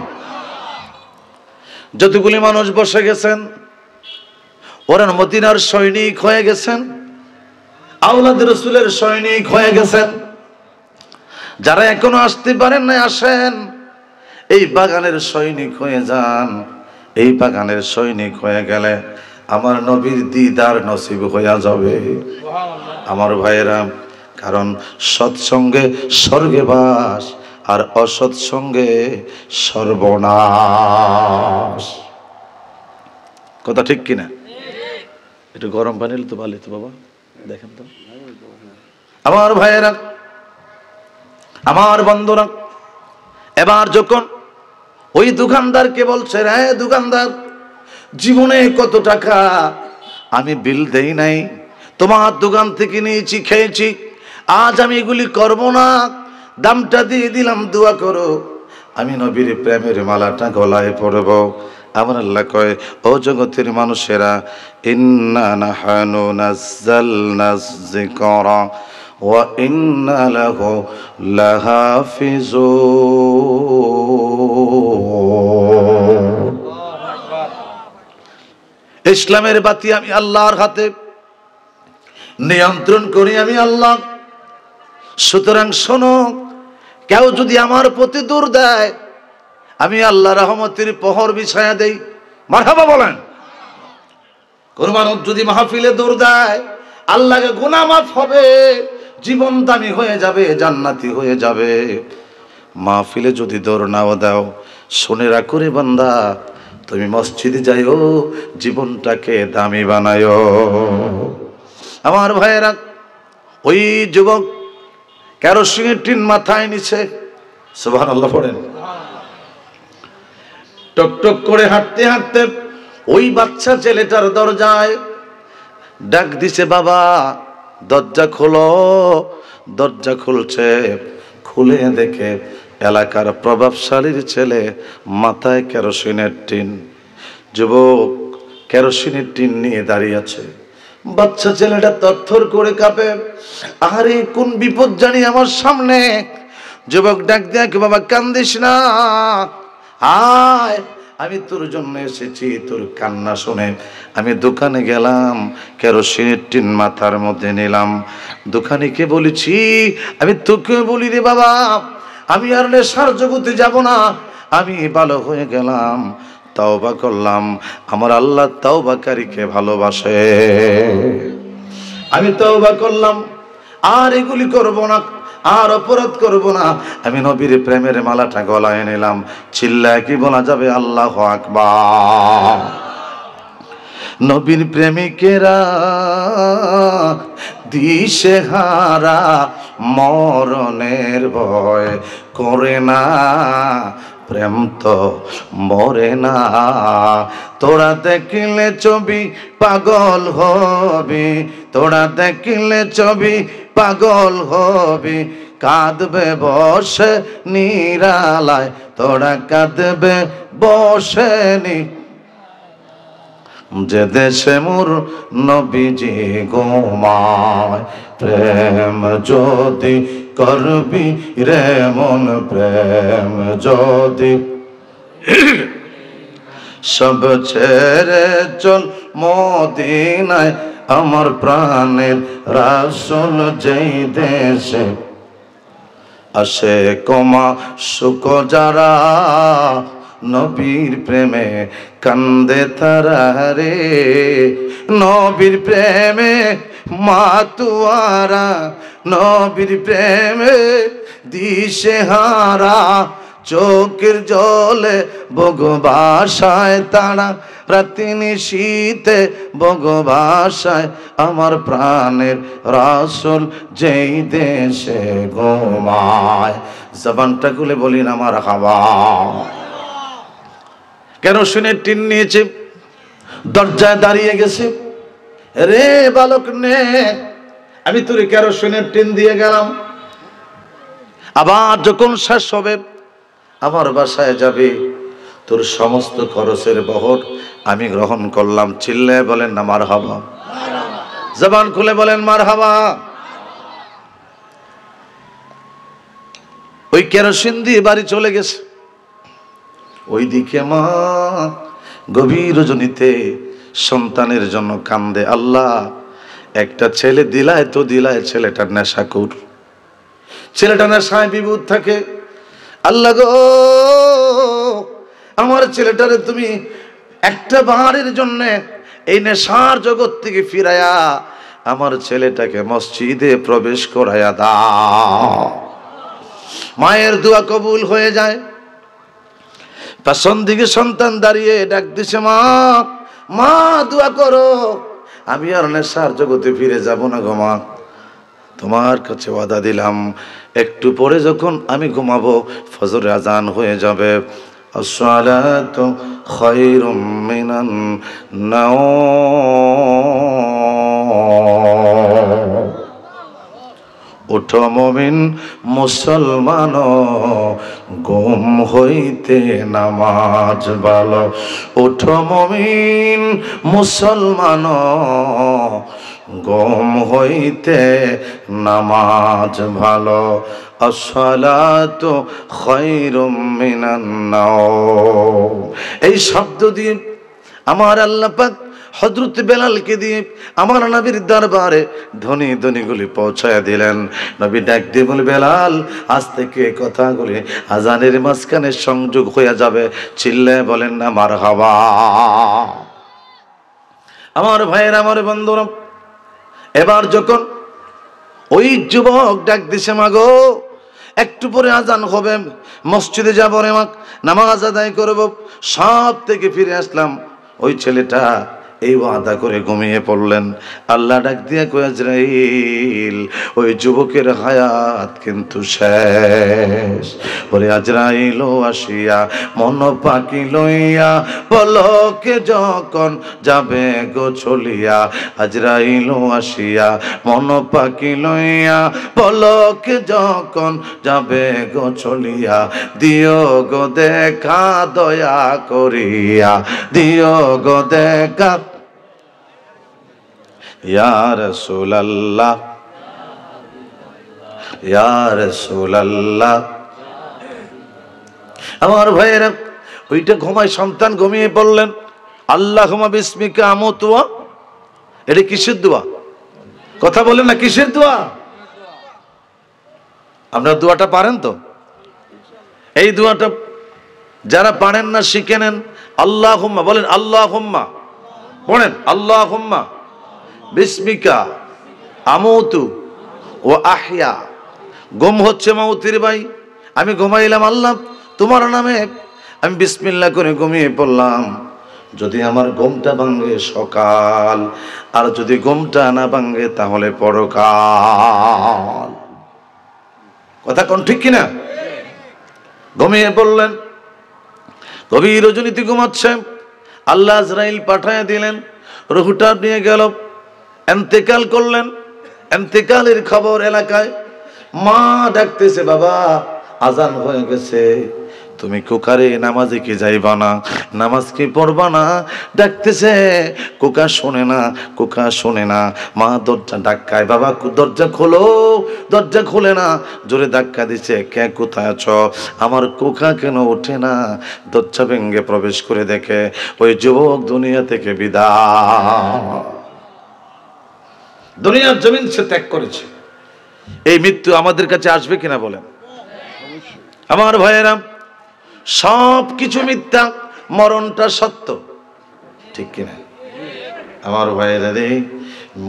যতগুলি মানুষ বসে গেছেন ওরা মদিনার সৈনিক হয়ে গেছেন, আওলাদ রাসূলের সৈনিক হয়ে গেছেন। যারা এখনো আসতে পারেন না আসেন, এই বাগানের সৈনিক হয়ে যান। এই বাগানের সৈনিক হয়ে গেলে আমার নবীর দিদার নসিব হইয়া যাবে আমার ভাইয়েরা। কারণ সৎসঙ্গে স্বর্গে বাস, আর অসৎসঙ্গে সর্বনাশ। কথা ঠিক কিনা? একটু গরম পানি তো ভালো তো বাবা, দেখেন তো। আমার ভাইয়েরা, আমার বন্ধুরা, এবার যখন ওই দোকানদারকে বলছে, রে দোকানদার, জীবনে কত টাকা আমি বিল দেই নাই, তোমার দোকান থেকে নিয়েছি, খেয়েছি, আজ আমি এগুলি করবো না, দামটা দিয়ে দিলাম, দোয়া করো আমি নবীর প্রেমের মালাটা গলায় পরব। আমার আল্লাহ কয়, ও জগতের মানুষেরা, ইন্না নাহানু নাযালনায যিকরা ওয়া ইন্না লাহু লাহাফিজুন। ইসলামের বাতি আমি আল্লাহর হাতে, নিয়ন্ত্রণ করি আমি আল্লাহ। সুতরাং শোনো, কেউ যদি আমার প্রতি দূর দেয়, আমি আল্লাহ রহমতের প্রহর বিছায়া দেই। মারহাবা বলেন। কোন মানুষ যদি মাহফিলে দূর দেয়, আল্লাহকে গুনাহ মাফ হবে, জীবন দামি হয়ে যাবে, জান্নাতি হয়ে যাবে। মাহফিলে যদি দৌড় নাও দাও, শুনে রাখো রে বান্দা, তুমি মসজিদে যাইও, জীবনটাকে দামি বানায়ো। আমার ভাইয়েরা, ওই যুবক কেরোসিনের টিন মাথায় নিছে, সুবহানাল্লাহ পড়েন। টক টক করে হাঁটতে হাঁটতে ওই বাচ্চা ছেলেটার দরজায় ডাক দিছে, বাবা দরজা খোলো। দরজা খুলছে, খুলে দেখে এলাকার প্রভাবশালীর ছেলে, মাথায় কেরোসিনের টিন। যুবক কেরোসিনের টিন নিয়ে দাঁড়িয়ে আছে। বাচ্চা ছেলেটা তরথর করে কাঁপে, আরে কোন বিপদ জানি আমার সামনে। যুবক ডাক দেখ, বাবা কান্দিস না, আয়, আমি তোর জন্য এসেছি। তোর কান্না শুনে আমি দোকানে গেলাম, কেরোসিনের টিন মাথার মধ্যে নিলাম। দোকানিকে বলেছি, আমি তোকে বলি রে বাবা, আমি আর নেশার জগতে যাব না, আমি ভালো হয়ে গেলাম, তাওবা করলাম। আমার আল্লাহ তাওবাকারীকে ভালোবাসে। আমি তাওবা করলাম, আর এগুলি করব না, আর অপরাধ করব না। আমি নবীর প্রেমের মালাটা গলায় নিলাম। চিল্লায় কি বলা যাবে? আল্লাহু আকবার। নবীর প্রেমিকেরা দিশেহারা, মরণের ভয় করে না, প্রেম তো মরে না। তোরা দেখলে ছবি পাগল হবি, তোরা দেখলে ছবি পাগল হবি, কাঁদবে বসে নিরালায়, তোরা কাঁদবে বসে নি। যে দেশে মোর নবীজি ঘুমায়, প্রেম যদি করবি রে মন, প্রেম যদি সব ছেড়ে চল মদিনায়, আমার প্রাণের রাসূল যেই দেশে আসে কমা সুখ যারা, নবীর প্রেমে কান্দে তারা রে, নবীর প্রেমে মাতুয়ারা, নবীর প্রেমে দিশেহারা, চোখের জলে বগবাসায় তারা, রাতি নিশীতে বগবাসায় আমার প্রাণের রাসূল যেই দেশে ঘুমায়। জবানটা খুলে বলি না মারহাবা। কেরোসিনের টিন নিয়েছে, দরজায় দাঁড়িয়ে গেছে, রে বালক নে, আমি তোর কেরোসিনের টিন দিয়ে গেলাম, আবার যখন শেষ হবে আমার বাসায় যাবে, তোর সমস্ত খরচের বহর আমি গ্রহণ করলাম। চিল্লায় বলেন না মারহাবা, জবান খুলে বলেন মারহাবা। ওই কেরোসিন দিয়ে বাড়ি চলে গেছে। ওইদিকে মা গভীর রজনীতে সন্তানের জন্য কান্দে, আল্লাহ একটা ছেলে দিলায় তো দিলায়, ছেলেটার নেশাখোর, ছেলেটা নেশায় বিভূত থাকে। আল্লাহ গো, আমার ছেলেটারে তুমি একটা বারের জন্য এই নেশার জগৎ থেকে ফিরাইয়া আমার ছেলেটাকে মসজিদে প্রবেশ করাইয়া দাও। মায়ের দোয়া কবুল হয়ে যায়। পেছন দিকে সন্তান দাঁড়িয়ে ডাক দিছে, মা মা দোয়া করো, আমি আর নেশার জগতে ফিরে যাব না গো মা, তোমার কাছে ওয়াদা দিলাম একটু পরে যখন আমি ঘুমাবো ফজরের আজান হয়ে যাবে, আসসালাতু খায়রুম মিনান নাওম। ওঠো মুমিন মুসলমান, ঘুম হইতে নামাজ ভালো। ওঠো মুমিন মুসলমান, ঘুম হইতে নামাজ ভালো। আসসালাতু খায়রুম মিনান নাওম। এই শব্দ দিয়ে আমার আল্লাহ পাক হযরত বেলালকে দিয়ে আমার নবীর দরবারে ধ্বনি ধ্বনিগুলি পৌঁছায় দিলেন। নবী ডাক দিয়ে বলে, বেলাল আজ থেকে কথাগুলি আজানের মাঝখানে সংযোগ হয়ে যাবে। চিল্লায় বলেন না মারহাবা। আমার ভাইয়ের, আমার বন্ধুরা, এবার যখন ওই যুবক ডাক দিছে, মাগো একটু পরে আজান হবে, মসজিদে যাবো রে মা, নামাজ আদায় করব, সব থেকে ফিরে আসলাম। ওই ছেলেটা এই ওয়াদা করে ঘুমিয়ে পড়লেন। আল্লাহ ডাক দিয়া কই, আজরাইল ওই যুবকের হায়াত কিন্তু শেষ। ওরে আজরাইল আসিয়া মন পাখি লইয়া পলকে যখন যাবে গো চলিয়া, আজরাইল আসিয়া মন পাখি লইয়া পলকে যখন যাবে গো চলিয়া, দিও গো দেখা দয়া করিয়া, দিও গো দেখা ইয়া রাসূলুল্লাহ, ইয়া রাসূলুল্লাহ। আমার ভাইয়েরা, ওইটা ঘুমায়, সন্তান ঘুমিয়ে পড়লেন। আল্লাহুম্মা বিসমিকা আমুতু ওয়া, এটা কিসের দোয়া? কথা বলেন না, কিসের দোয়া? আপনারা দোয়াটা পারেন তো? এই দোয়াটা যারা পারেন না শিখে নেন। আল্লাহুম্মা বলেন, আল্লাহুম্মা পড়েন, আল্লাহুম্মা বিসমিকা আমুতু ও আহইয়া। ঘুম হচ্ছে মাউতির ভাই, আমি ঘুমাইলাম আল্লাহ তোমার নামে, আমি বিসমিল্লাহ করে ঘুমিয়ে পড়লাম। যদি আমার ঘুমটা ভাঙে সকাল, আর যদি ঘুমটা না ভাঙে তাহলে পরকাল। কথা কোন ঠিক কিনা? ঘুমিয়ে পড়লেন, গভীর রজনীতে ঘুমাচ্ছে। আল্লাহ আজরাইল পাঠায় দিলেন, রুহটা নিয়ে গেল, ইন্তেকাল করলেন। ইন্তেকালের খবর এলাকায়, মা ডাকতেছে, বাবা আজান হয়ে গেছে, তুমি কোকারে নামাজে কি যাইবা না, নামাজ কি পড়বা না? ডাকতেছে, কোকা শোনে না, কোকা শোনে না। মা দরজা ধাক্কায়, বাবা দরজা খোলো, দরজা খোলে না। জোরে ধাক্কা দিচ্ছে, কে কোথায় আছো? আমার কোকা কেন ওঠে না? দরজা ভেঙ্গে প্রবেশ করে দেখে ওই যুবক দুনিয়া থেকে বিদায়, দুনিয়ার জমিন সে ত্যাগ করেছে। এই মৃত্যু আমাদের কাছে আসবে কিনা বলেন? আমার ভাইয়েরা, সব কিছু মিথ্যা, মরণটা সত্য, ঠিক কিনা? আমার ভাইয়েরা রে,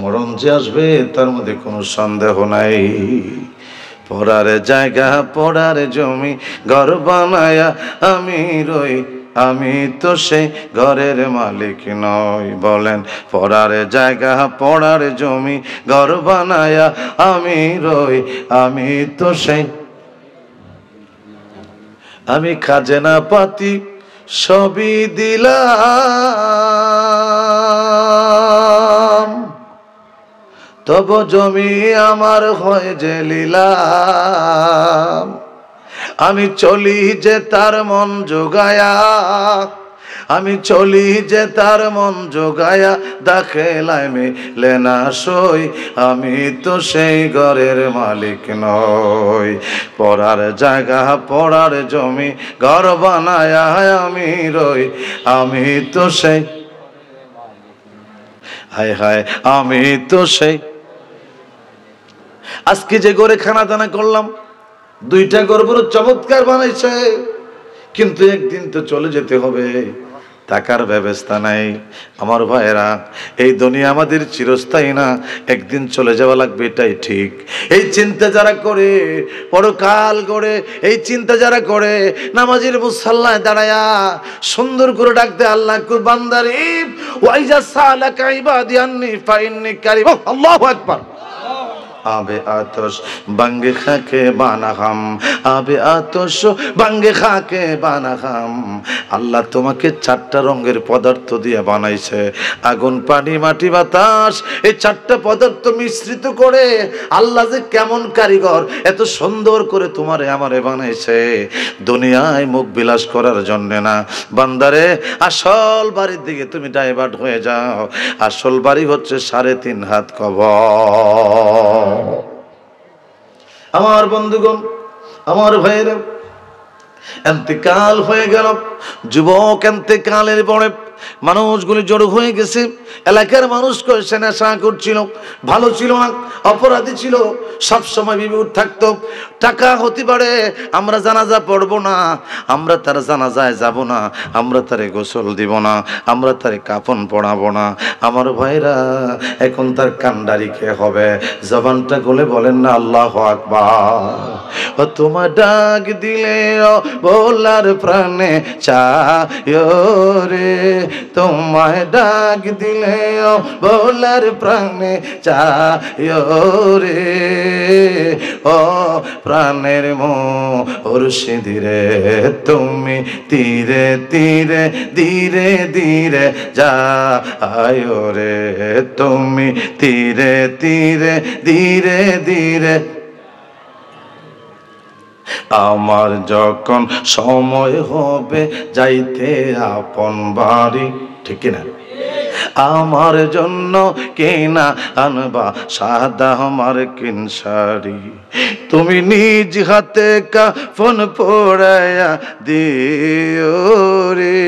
মরণ যে আসবে তার মধ্যে কোনো সন্দেহ নাই। পড়ার জায়গা পড়ার জমি ঘর বানায়া আমি রই, আমি তো সেই ঘরের মালিক নই। বলেন পড়ার জায়গা পড়ার জমি ঘর বানায়া আমি রই, আমি তো সেই। আমি খাজনা পাতি সবই দিলাম, তবু জমি আমার হয় যে লীলাম। আমি চলি যে তার মন জোগায়া, আমি চলি যে তার মন জোগায়া, দাখেলায় মিলে না সই, আমি তো সেই ঘরের মালিক নই। পড়ার জায়গা পড়ার জমি ঘর বানায়া আমি রই, আমি তো সেই, হায় হায় আমি তো সেই। আজকে যে ঘরে খানা দানা করলাম, দুইটা ঘর বড় চমৎকার বানাইছে, কিন্তু একদিন তো চলে যেতে হবে, টাকার ব্যবস্থা নাই। আমার ভাইয়েরা, এই দুনিয়া আমাদের চিরস্থায়ী না, একদিন চলে যাওয়া লাগবে, এটাই ঠিক। এই চিন্তা যারা করে পরকাল করে, এই চিন্তা যারা করে, নামাজের মুসাল্লায় দাঁড়ায়া সুন্দর করে ডাকতে আল্লাহ বান্দারি ওয়াইজা সালাকা ইবাদি আন্নি ফাইন্নি কারিম, আল্লাহু আকবার। আবে আতশ বাঙ্গে খাকে বানাহাম, আবে আতশ বাঙ্গে খাকে বানাহাম। আল্লাহ তোমাকে চারটা রঙের পদার্থ দিয়ে বানাইছে, আগুন পানি মাটি বাতাস, এই চারটা পদার্থ মিশ্রিত করে আল্লাহ যে কেমন কারিগর, এত সুন্দর করে তোমারে আমারে বানাইছে। দুনিয়ায় মুখ বিলাস করার জন্য না বান্দারে, আসল বাড়ির দিকে তুমি ডাইভার্ট হয়ে যাও। আসল বাড়ি হচ্ছে 3.5 হাত কবর। আমার বন্ধুগণ, আমার ভাইয়েরা, ইন্তেকাল হয়ে গেল। যুবক ইন্তেকালের পরে মানুষগুলি জড়ো হয়ে গেছে। এলাকার মানুষ কয়েছে নেশা করছিল, ভালো ছিল না, অপরাধী ছিল, সবসময় বিপদ থাকতো। টাকা হতে পারে, আমরা জানাজা পড়বো না, আমরা তার জানাজায় যাব না, আমরা তারে গোসল দিব না, আমরা তারে কাফন পড়াবো না। আমার ভাইরা, এখন তার কান্ডারি কে হবে? জবানটা গলে বলেন না আল্লাহু আকবার। ও তোমার ডাক দিলে বলার প্রাণে চায় রে, তোমায় ডাক দিলে বলার প্রাণে চায় রে, ও প্রাণের মুর্শিদ রে, তুমি তীরে তীরে ধীরে ধীরে যায় রে, তুমি তীরে তীরে ধীরে ধীরে। আমার যখন সময় হবে যাইতে আপন বাড়ি, ঠিক না? আমার জন্য কেনা আনবা সাদা মার্কিন শাড়ি, তুমি নিজ হাতে কাফন পড়ায়া দিও রে,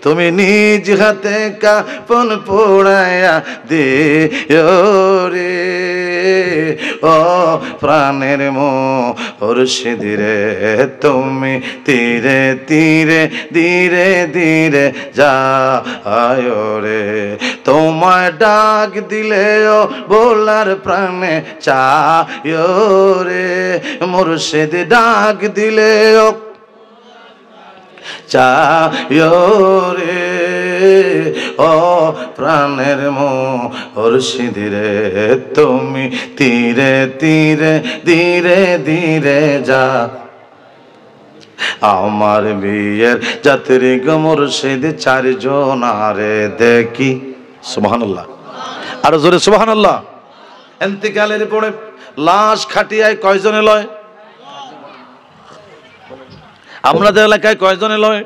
তুমি নিজ হাতে কাফন পড়ায়া দিও রে, ও প্রাণের মুর্শিদ রে, তুমি তীরে তীরে ধীরে ধীরে যায় রে, তোমায় ডাক দিলেও বলার প্রাণে চায় রে, মুর্শিদ ডাক দিলেও চায় রে, ও প্রাণের মুর্শিদ রে, তুমি তীরে তীরে ধীরে ধীরে যা। আমার বিয়ের যাত্রী গো মুর্শিদ 4 জন আরে দেখি, সুবহানাল্লাহ, আরো জোরে সুবহানাল্লাহ। ইন্তেকালের পরে লাশ খাটিয়ায় কয়জনে লয়? আমাদের এলাকায় কয়জনে লয়?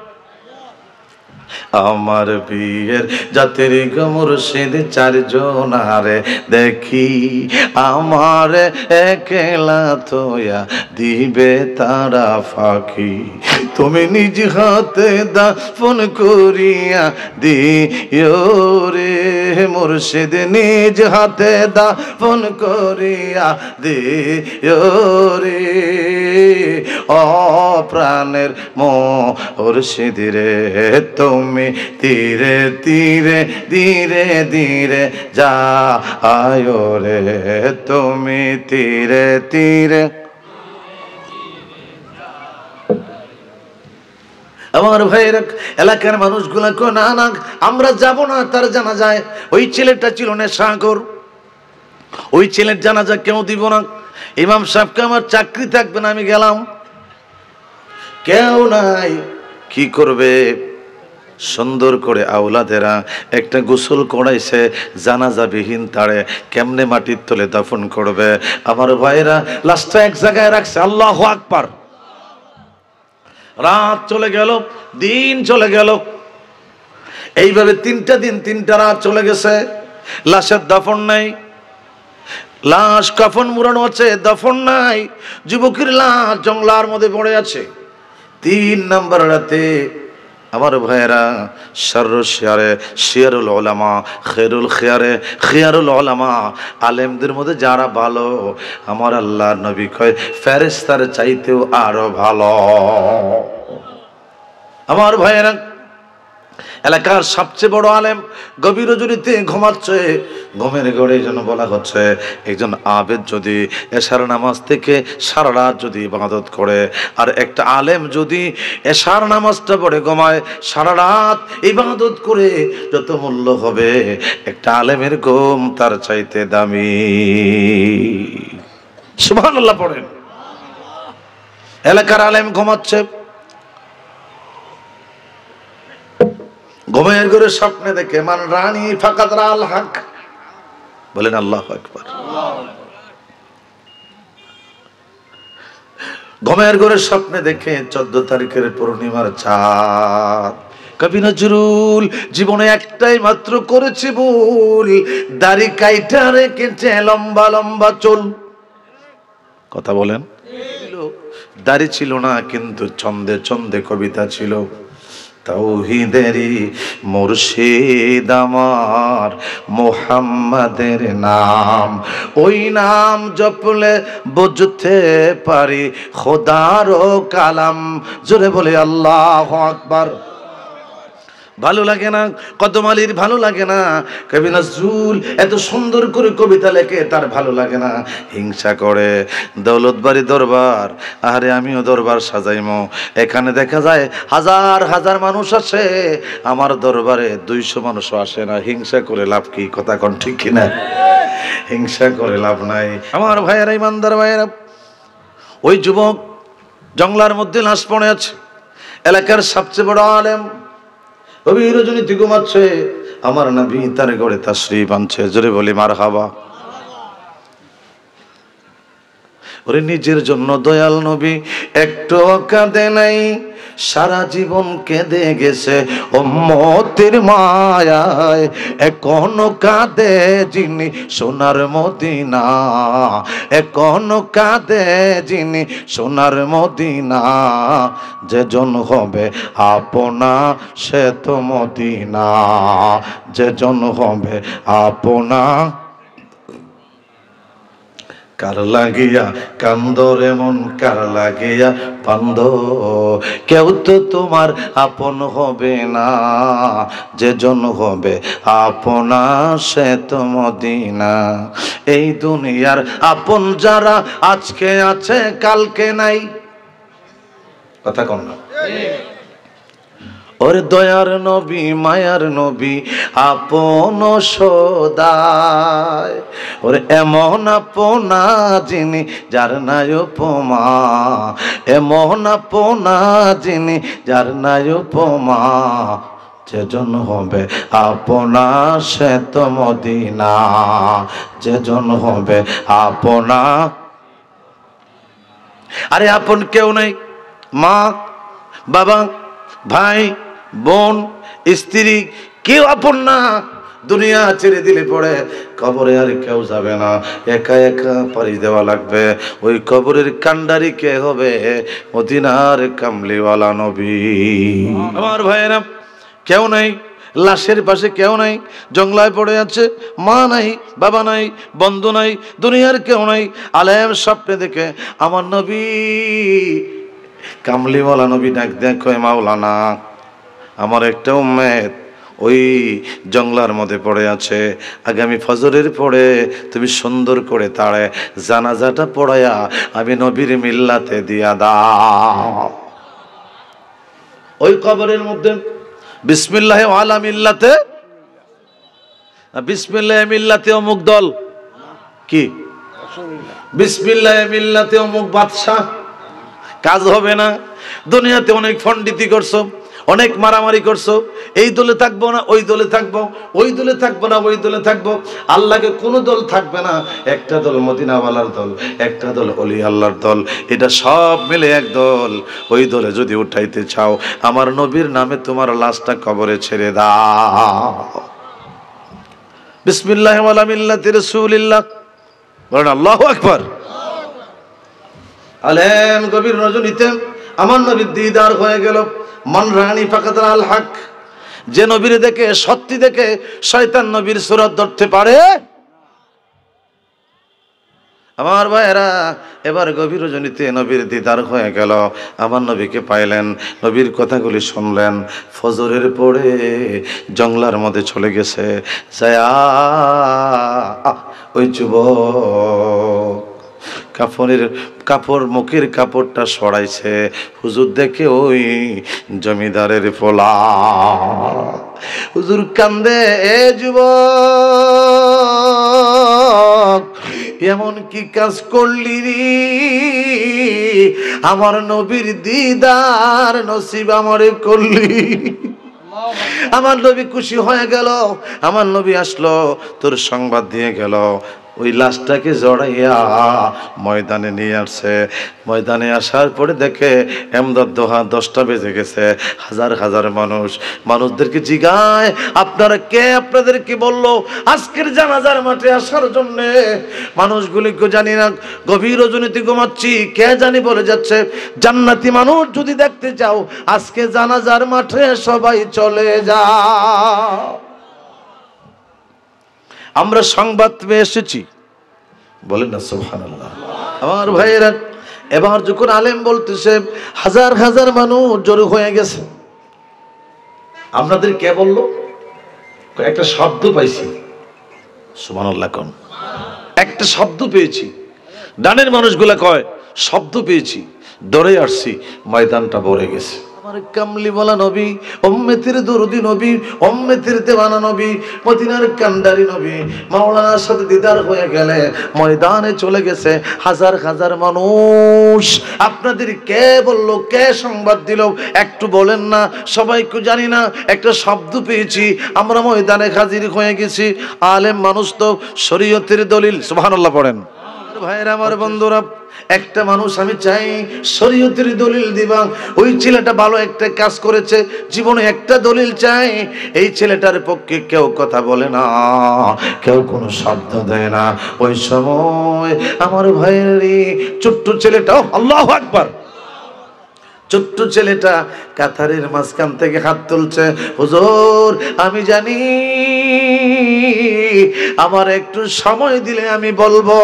আমার বিয়ের যাত্রী গো মুর্শিদ 4 জন আরে দেখি, আমার একলা তোয়া দিবে তারা ফাঁকি, তুমি নিজ হাতে দাফন করিয়া দিও রে, মুর্শিদ নিজ হাতে দাফন করিয়া দিও রে, ও প্রাণের মুর্শিদ রে, তুমি ধীরে ধীরে ধীরে ধীরে যাও রে, তুমি ধীরে ধীরে। আমার ভাইয়েরা, এলাকার মানুষগুলা কো না না আমরা যাব না তার জানাজায়। ওই ছেলেটা ছিল নেশাখোর, ওই ছেলের জানাজা কেউ দিব না। ইমাম সাহেবকে আমার চাকরি থাকবে না, আমি গেলাম, কেউ নাই, কি করবে? সুন্দর করে আওলাদেরা একটা গোসল করাইছে, জানাজাবিহীন তারে কেমনে মাটির তলে দাফন করবে? আমার ভাইয়েরা লাশটা এক জায়গায় রাখছে, আল্লাহু আকবার। রাত চলে গেল, দিন চলে গেল, এইভাবে 3টা দিন 3টা রাত চলে গেছে, লাশের দাফন নাই। লাশ কাফন মুড়ানো আছে, দাফন নাই। যুবকের লাশ জঙ্গলার মধ্যে পড়ে আছে। 3 নম্বর রাতে আমার ভাইয়েরা, শাররুল শিয়ারে শিয়ারুল উলামা, খেরুল খিয়ারে খিয়ারুল উলামা, আলেমদের মধ্যে যারা ভালো, আমার আল্লাহর নবী কয় ফেরেশতার চাইতেও আরো ভালো। আমার ভাইয়েরা, এলাকার সবচেয়ে বড় আলেম গভীর রজনীতে ঘুমাচ্ছে, ঘুমের ঘরে যেন বলা হচ্ছে একজন আবেদ যদি এশার নামাজ থেকে সারা রাত যদি ইবাদত করে, আর একটা আলেম যদি এশার নামাজটা পড়ে ঘুমায়, সারা রাত ইবাদত করে, যত মূল্য হবে একটা আলেমের ঘুম তার চাইতে দামি। সুবহানাল্লাহ পড়েন। এলাকার আলেম ঘুমাচ্ছে, ঘুমের ঘরে স্বপ্নে দেখে মান রানী ফাকাত রাল হক, বলেন আল্লাহু আকবার। ঘুমের ঘরে স্বপ্নে দেখে 14 তারিখের পূর্ণিমার চাঁদ। কবি নজরুল জীবনে একটাই মাত্র করেছে ভুল, দাড়ি কাইটা রেখেছে লম্বা লম্বা চুল। কথা বলেন, দাড়ি ছিল না কিন্তু ছন্দে ছন্দে কবিতা ছিল। তাওহীদেরই মুর্শিদ আমার মুহাম্মাদের নাম, ওই নাম জপলে বুঝতে পারি খোদারও কালাম। জোরে বলে আল্লাহু আকবার। ভালো লাগে না? কদম আলীর ভালো লাগে না? কবি নজরুল এত সুন্দর করে কবিতা লেখে, তার ভালো লাগে না, হিংসা করে। দৌলতবাড়ি দরবার, আরে আমিও দরবার সাজাইমো, এখানে দেখা যায় হাজার হাজার মানুষ আসে, আমার দরবারে 200 মানুষও আসে না। হিংসা করে লাভ কি? কথা কোন ঠিক কিনা? হিংসা করে লাভ নাই। আমার ভাইয়েরা, ইমানদার ভাইয়েরা, ওই যুবক জঙ্গলার মধ্যে লাশ পড়ে আছে, এলাকার সবচেয়ে বড় আলেম গভীর রজনীতে ঘুমাচ্ছে, আমার নবী তার ঘরে তাশরীফ আনছে। জোরে বলি মারহাবা। ওরে নিজের জন্য দয়াল নবী একটু কাঁদে নাই, সারা জীবন কেঁদে গেছে উম্মতের মায়ায়, এখনো কাঁদে যিনি সোনার মদিনা, এখনো কাঁদে যিনি সোনার মদিনা, যেজন হবে আপনা সে তো মদিনা, যেজন হবে আপনা। কার লাগিয়া কান্দরে মন, কার লাগিয়া পান্দ, কেউ তো তোমার আপন হবে না, যেজন হবে আপনা সে তো মদিনা। এই দুনিয়ার আপন যারা আজকে আছে কালকে নাই। কথা কন না? ওর দয়ার নবী মায়ার নবী আপন সদায়, ওর এমন আপনা যিনি যার নাই উপমা, এমন আপনা যিনি যার নাই উপমা, যেজন হবে আপনা সে তো মদিনা, যেজন হবে আপনা। আরে আপন কেউ নাই, মা বাবা ভাই বোন স্ত্রী কেউ আপন না। দুনিয়া ছেড়ে দিলে পড়ে কবরে আর কেউ যাবে না, একা একা পাড়ি দেওয়া লাগবে। ওই কবরের কান্ডারি কে হবে? মদিনার কামলিওয়ালা নবী। আমার ভাইয়েরা, কেউ নাই, লাশের পাশে কেউ নাই, জঙ্গলায় পড়ে আছে, মা নাই বাবা নাই বন্ধু নাই, দুনিয়ার কেউ নাই। আলেম স্বপ্নে দেখে আমার নবী কামলিওয়ালা নবী ডাক দেয়, কয় মাওলানা আমার একটা উম্মত ওই জঙ্গলার মধ্যে পড়ে আছে, আগামী ফজরের পরে তুমি সুন্দর করে তাড়ে জানাজাটা পড়ায়া আমি নবীর মিল্লাতে দিয়া দাও। ওই কবরের মধ্যে বিসমিল্লাহ ওয়ালা মিল্লাতে, বিসমিল্লাহ মিল্লাতে অমুক দল, কি বিসমিল্লাহ মিল্লাতে অমুক বাদশা, কাজ হবে না। দুনিয়াতে অনেক পণ্ডিতি করছো, অনেক মারামারি করছো, এই দলে থাকবো না ওই দলে থাকবো, ওই দলে থাকবো না ওই দলে থাকবো। আল্লাহকে কোনো দল থাকবে না, একটা দল মদিনাওয়ালার দল, একটা দল ওলি আল্লাহর দল, এটা সব মিলে এক দল। ওই দলে যদি উঠাইতে চাও আমার নবীর নামে তোমার লাশটা কবরে ছেড়ে দাও। বিসমিল্লাহ ওয়ালা মিল্লাতি রাসূলিল্লাহ, বলেন আল্লাহু আকবার। আলেম গভীর রজনীতে আমার নবীর দিদার হয়ে গেল। মান রানী ফাকাতাল আল হক, যে নবীর দেখে সত্যি দেখে শয়তান নবীর সুরত ধরতে পারে। আমার ভাইয়েরা, এবার গভীর রজনীতে নবীর দিদার হয়ে গেল, আমার নবীকে পাইলেন, নবীর কথাগুলি শুনলেন। ফজরের পরে জঙ্গলার মধ্যে চলে গেছে, যায়া ওই যুবক কাপড় মুখের কাপড়টা সরাইছে। হুজুর দেখে ওই জমিদারের পোলা। হুজুর কান্দে, এ যুবক এমন কি কাজ করলি রে, আমার নবীর দিদার নসিব আমারে করলি। আমার নবী খুশি হয়ে গেল, আমার নবী আসলো, তোর সংবাদ দিয়ে গেল। ওই লাশটাকে জড়াইয়া ময়দানে নিয়ে আসছে। ময়দানে আসার পরে দেখে এমদাদ দোহা 10টা বেজে গেছে। হাজার হাজার মানুষদেরকে জিগায়, আপনারা কে, আপনাদেরকে বললো আজকের জানাজার মাঠে আসার জন্য? মানুষগুলিকে জানি না, গভীর রজনীতে ঘুমাচ্ছি, কে জানি বলে যাচ্ছে জান্নাতি মানুষ যদি দেখতে চাও আজকে জানাজার মাঠে সবাই চলে যাও। আমরা সংবাদ পেয়ে এসেছি, বলেন না সুবহানাল্লাহ। আমার ভাইয়েরা, এবার যখন আলেম বলতেছে হাজার হাজার মানুষ জড়ো হয়ে গেছে, আপনাদের কে বললো? একটা শব্দ পাইছি, সুবহানাল্লাহ কোন একটা শব্দ পেয়েছি। ডানের মানুষগুলা কয় শব্দ পেয়েছি, ডরে আসছি, ময়দানটা ভরে গেছে। আমার কামলি বলা নবী, উম্মতের দরদি নবী, উম্মতের দেওয়ানা নবী, মদিনার কান্ডারি নবী মাওলানার সাথে দিদার হয়ে গেলে ময়দানে চলে গেছে হাজার হাজার মানুষ। আপনাদের কে বললো, কে সংবাদ দিল একটু বলেন না? সবাইকে জানি না, একটা শব্দ পেয়েছি, আমরা ময়দানে হাজির হয়ে গেছি। আলেম মানুষ তো শরীয়তের দলিল, সুবহানাল্লাহ পড়েন। ভাইরা আমার বন্ধুরা, একটা মানুষ আমি চাই শরীয়তের দলিল দিবা। ওই ছেলেটা ভালো একটা কাজ করেছে, জীবনে একটা দলিল চাই। এই ছেলেটার পক্ষে কেউ কথা বলে না, কেউ কোনো শব্দ দেয় না। ওই সময় আমার ভাইয়ের ছোট্ট ছেলেটাও, আল্লাহু আকবার, ছোট্ট ছেলেটা কাতারের মাঝখান থেকে হাত তুলছে, হুজুর আমি জানি, আমার একটু সময় দিলে আমি বলবো।